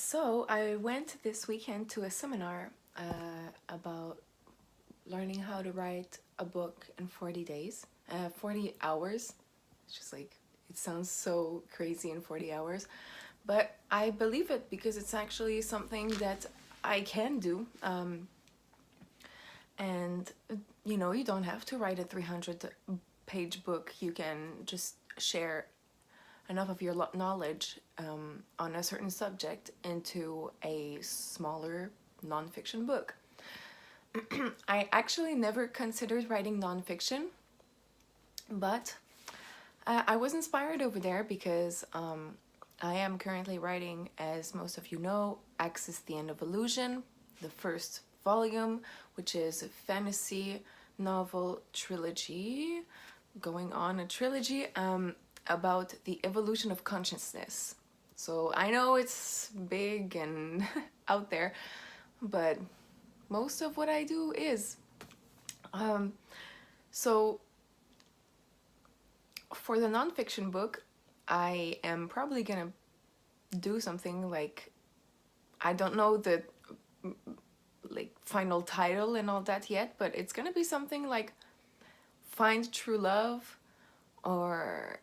So I went this weekend to a seminar about learning how to write a book in 40 days, 40 hours. It's just like, it sounds so crazy in 40 hours, but I believe it because it's actually something that I can do. And, you don't have to write a 300-page book. You can just share enough of your knowledge on a certain subject into a smaller nonfiction book. I actually never considered writing nonfiction, but I was inspired over there because I am currently writing, as most of you know, Axis: The End of Illusion, the first volume, which is a fantasy novel trilogy, going on a trilogy about the evolution of consciousness. So I know it's big and out there, but most of what I do is. So for the nonfiction book, I am probably gonna do something like, I don't know the like final title and all that yet, but it's gonna be something like Find True Love, or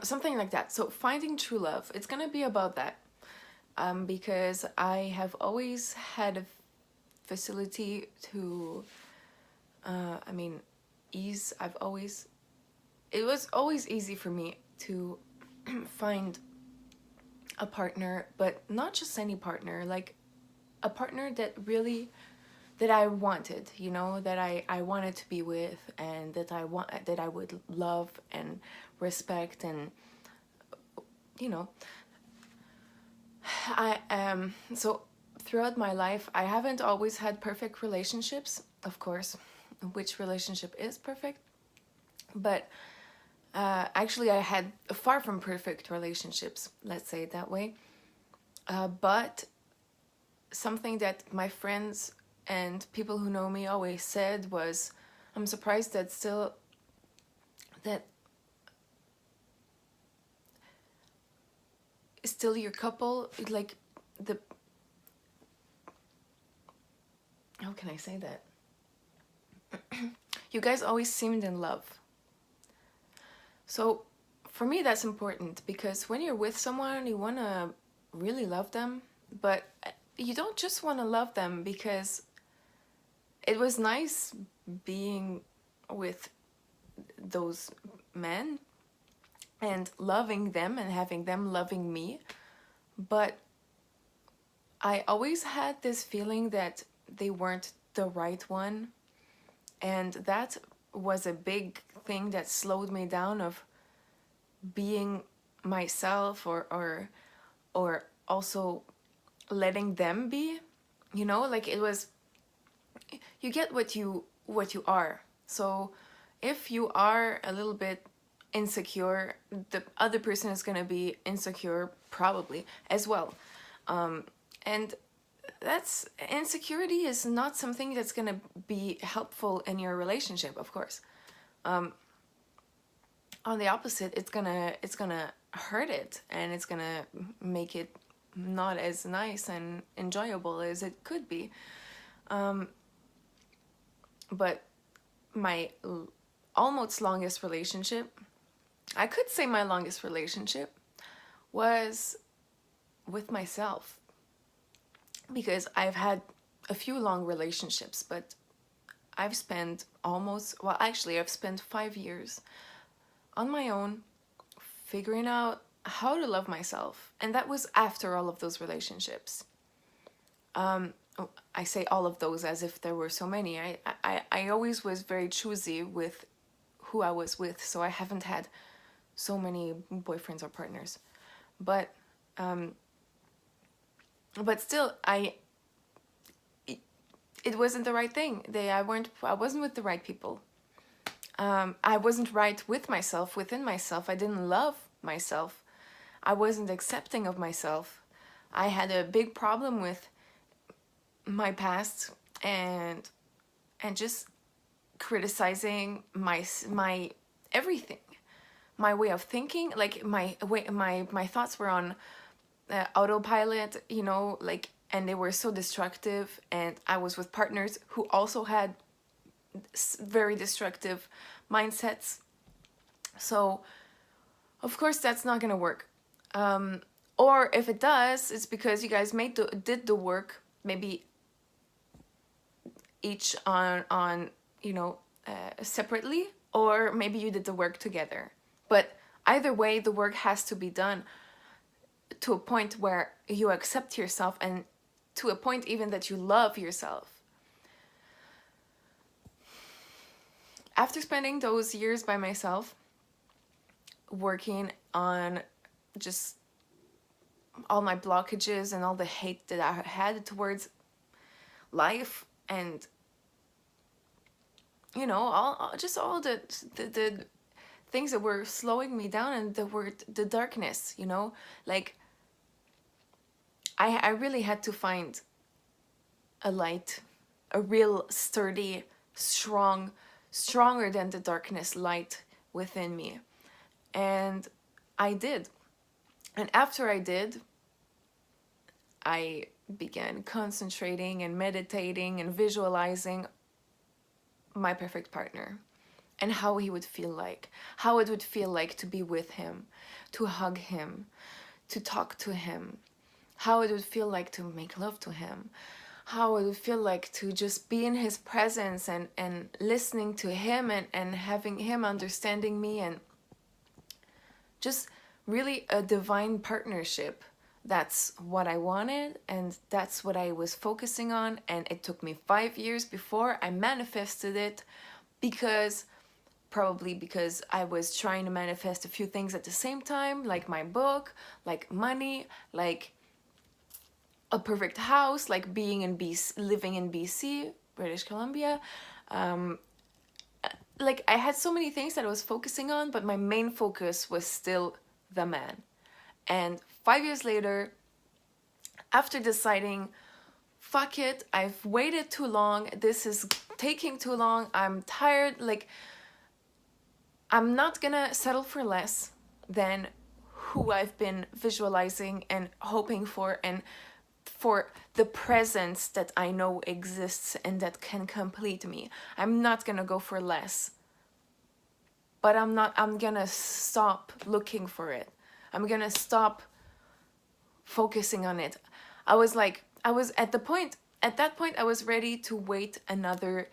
something like that. So finding true love, it's gonna be about that, because I have always had a facility to ease. It was always easy for me to find a partner, but not just any partner, like a partner that I wanted, that I wanted to be with, and that I would love and respect. And you know I so throughout my life, I haven't always had perfect relationships, of course. Which relationship is perfect? But actually, I had far from perfect relationships, let's say it that way. But something that my friends and people who know me always said was, I'm surprised that still your couple, like, the how can I say that? You guys always seemed in love. So for me, that's important, because when you're with someone, you want to really love them, but you don't just want to love them because it was nice being with those men and loving them and having them loving me. But I always had this feeling that they weren't the right one. And that was a big thing that slowed me down of being myself, or also letting them be. Like, it was, you get what you are. So if you are a little bit insecure, the other person is going to be insecure probably as well. And that's insecurity is not something that's going to be helpful in your relationship, of course. On the opposite, it's gonna hurt it, and it's gonna make it not as nice and enjoyable as it could be. But my almost longest relationship, I could say my longest relationship, was with myself. Because I've had a few long relationships, but I've spent I've spent 5 years on my own figuring out how to love myself. And that was after all of those relationships. I say all of those as if there were so many. I always was very choosy with who I was with, so I haven't had so many boyfriends or partners. But still, it wasn't the right thing. I wasn't with the right people. I wasn't right with myself, within myself. I didn't love myself. I wasn't accepting of myself. I had a big problem with my past, and just criticizing my everything, my way of thinking. Like, my thoughts were on autopilot, you know, like, and they were so destructive, and I was with partners who also had very destructive mindsets. So of course that's not gonna work. Or if it does, it's because you guys did the work, maybe each on you know, separately, or maybe you did the work together. But either way, the work has to be done to a point where you accept yourself, and to a point even that you love yourself. After spending those years by myself, working on just all my blockages and all the hate that I had towards life, and you know, all the things that were slowing me down, and the darkness, you know, like I really had to find a light, a real sturdy, stronger than the darkness light within me. And I did. And after I did, I began concentrating and meditating and visualizing my perfect partner and how he would feel like, how it would feel like to be with him, to hug him, to talk to him, how it would feel like to make love to him, how it would feel like to just be in his presence and listening to him, and having him understanding me, and just really a divine partnership. That's what I wanted, and that's what I was focusing on. And it took me 5 years before I manifested it, probably because I was trying to manifest a few things at the same time, like my book, like money, like a perfect house, like being in BC, living in BC, British Columbia. Like I had so many things that I was focusing on, but my main focus was still the man. And 5 years later, after deciding, fuck it, I've waited too long, this is taking too long, I'm tired, like, I'm not gonna settle for less than who I've been visualizing and hoping for, and for the presence that I know exists and that can complete me. I'm not gonna go for less. But I'm gonna stop looking for it. I'm gonna stop focusing on it. I was at that point, I was ready to wait another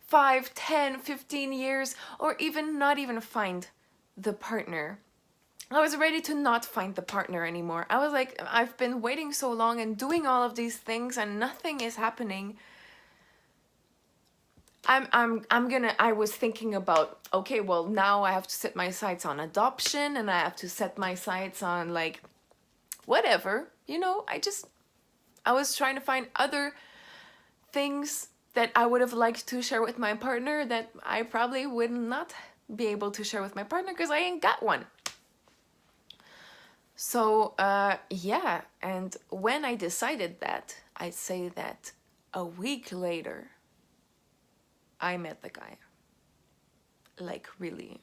5, 10, 15 years, or even not even find the partner. I was ready to not find the partner anymore. I was like, I've been waiting so long and doing all of these things and nothing is happening. I was thinking about, okay, well, now I have to set my sights on adoption, and I have to set my sights on, like, whatever, you know. I was trying to find other things that I would have liked to share with my partner that I probably would not be able to share with my partner because I ain't got one. So, yeah, and when I decided that, I'd say that a week later, I met the guy. Like, really.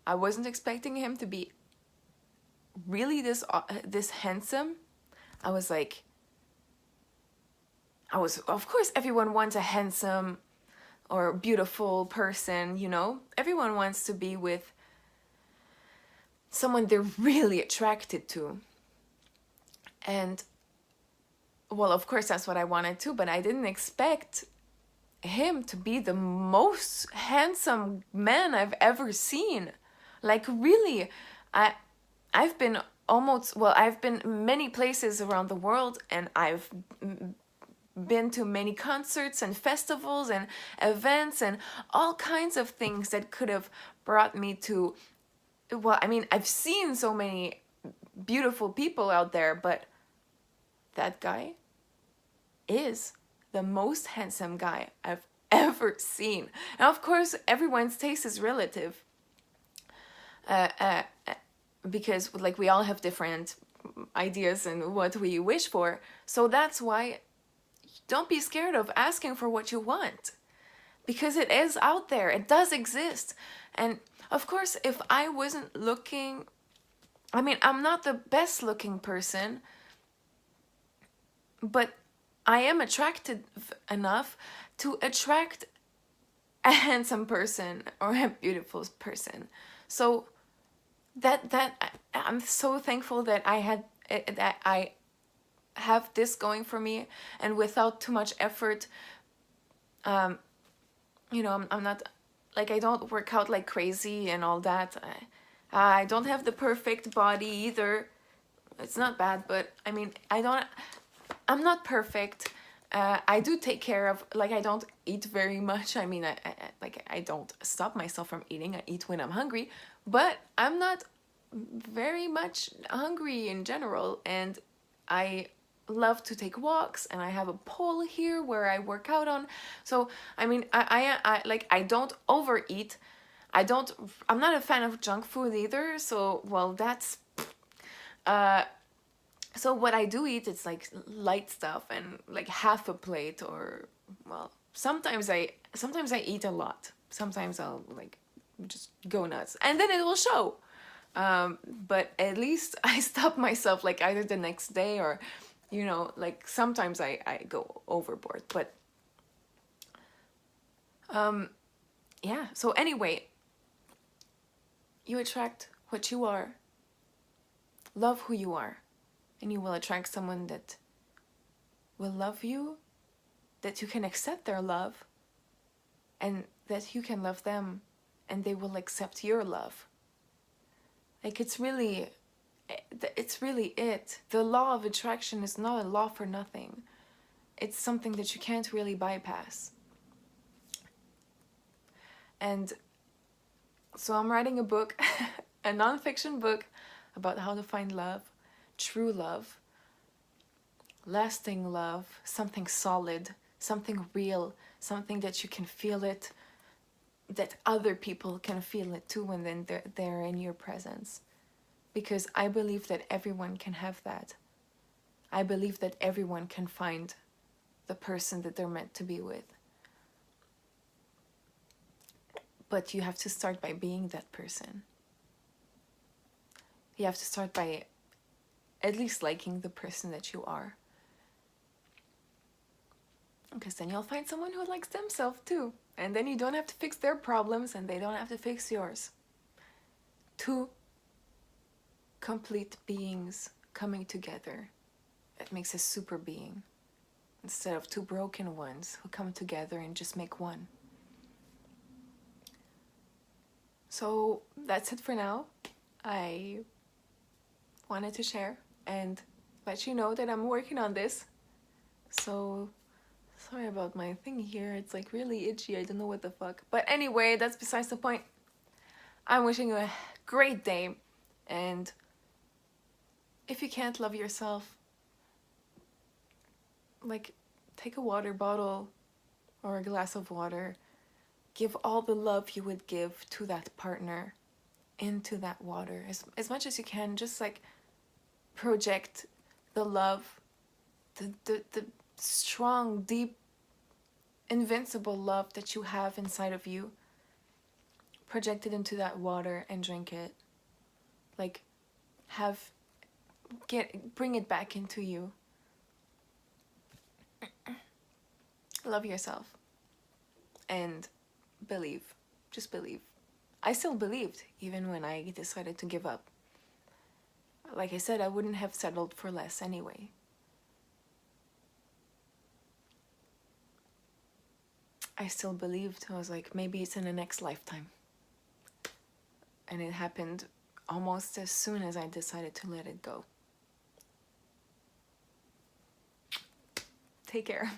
I wasn't expecting him to be really this handsome. Of course, everyone wants a handsome or beautiful person, you know? Everyone wants to be with someone they're really attracted to. And, well, of course, that's what I wanted too, but I didn't expect him to be the most handsome man I've ever seen. Like, really, I've been many places around the world, and I've been to many concerts and festivals and events and all kinds of things that could have brought me to, well, I mean, I've seen so many beautiful people out there, but that guy is the most handsome guy I've ever seen. And of course, everyone's taste is relative. Because, like, we all have different ideas and what we wish for. So that's why don't be scared of asking for what you want. Because it is out there. It does exist. And of course, if I wasn't looking I mean, I'm not the best looking person, but I am attracted enough to attract a handsome person or a beautiful person. So I'm so thankful that I have this going for me, and without too much effort, um, I'm not, like, I don't work out like crazy and all that. I don't have the perfect body either. It's not bad, but I mean, I'm not perfect. I do take care of, like, I don't eat very much. I mean, I don't stop myself from eating. I eat when I'm hungry, but I'm not very much hungry in general. And I love to take walks, and I have a pole here where I work out on. So, I mean, I don't overeat. I'm not a fan of junk food either. So, well, uh, so what I do eat, it's like light stuff and like half a plate, or, well, sometimes I eat a lot. Sometimes I'll like just go nuts, and then it will show. But at least I stop myself, like, either the next day, or, like, sometimes I go overboard. But yeah, so anyway, you attract what you are. Love who you are, and you will attract someone that will love you, that you can accept their love, and that you can love them, and they will accept your love. Like, it's really it. The law of attraction is not a law for nothing. It's something that you can't really bypass. And so I'm writing a book, a nonfiction book, about how to find love, true love, lasting love, something solid, something real, something that you can feel it, that other people can feel it too when then they're in your presence. Because I believe that everyone can have that. I believe that everyone can find the person that they're meant to be with. But you have to start by being that person. You have to start by at least liking the person that you are. Because then you'll find someone who likes themselves too. And then you don't have to fix their problems, and they don't have to fix yours. Two complete beings coming together. That makes a super being. Instead of two broken ones who come together and just make one. So that's it for now. I wanted to share and let you know that I'm working on this. So sorry about my thing here. It's like really itchy. I don't know what the fuck. But anyway, that's besides the point. I'm wishing you a great day. And if you can't love yourself, like, take a water bottle or a glass of water. Give all the love you would give to that partner into that water. As much as you can, just like project the love, the strong, deep, invincible love that you have inside of you. Project it into that water and drink it. Like, bring it back into you. Love yourself. And believe. Just believe. I still believed, even when I decided to give up. Like I said, I wouldn't have settled for less anyway. I still believed. I was like, maybe it's in the next lifetime. And it happened almost as soon as I decided to let it go. Take care.